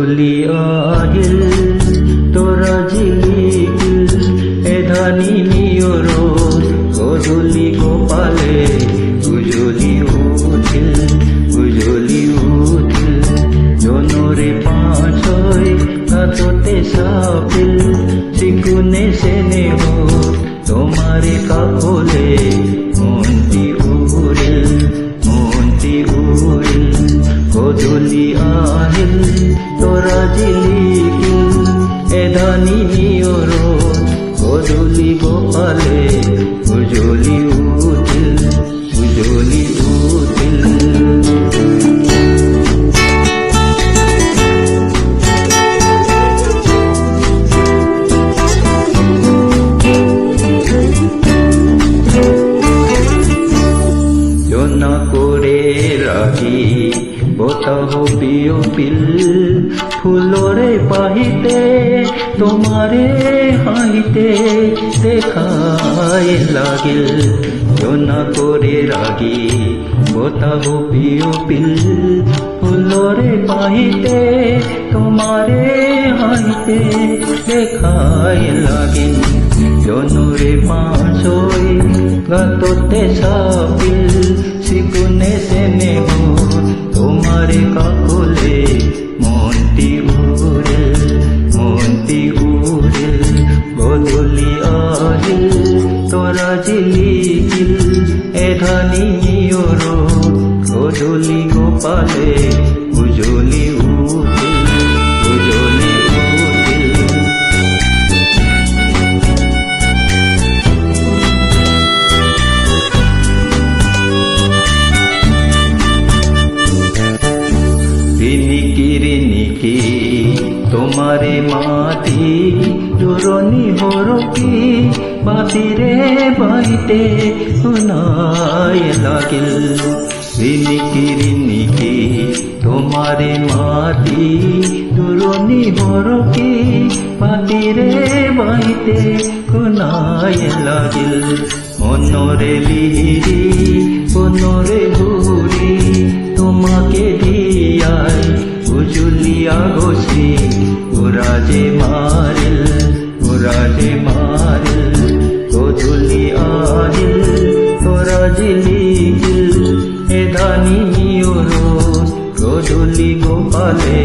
গধূলি আহিল তোরা জিলিকিল এধানি নিয়র গধূলি গোপালে গুজলি উঠিল জনরে পাঁচয় কাততে সাপিল চিকুনে সেনে তোমারে কাকলে মন্তি উড়িল গধূলি আহিল তোরা জিলিকিল এধানি নিয়র গধূলি গোপালে গুজলি উঠিল জনা করে রাখি বতাহ পিল ফুলরে পাহিতে তোমারে হাইতে দেখায় লাগিল জনা করে রাগি বতাহ পিল ফুলরে পাহিতে তোমারে হাইতে দেখায় লাগিল জনরে পাঁচই গাততে সাপিল চিকুনে সেনে তোমারে কাকলে মন্তি উড়িল গধূলি আহিল তোরা জিলিকিল এধানি নিয়র গধূলি গোপালে গুজলি উঠিল রিনিকি তোমারে মাটি জোরনি হরকি বাতিরে বাইতে শোনায় লাগিল রিনিকি তোমারে মাটি জোরনি হরকি বাতিরে বাইতে শোনায় লাগিল মনরে লিহিরি মনরে ঘুরি তোমাকে দিয়াই গুজলিয়া গোসি উরাজে মারিল গধূলি আহিল তোরা জিলিকিল এধানি নিয়র গধূলি গোপালে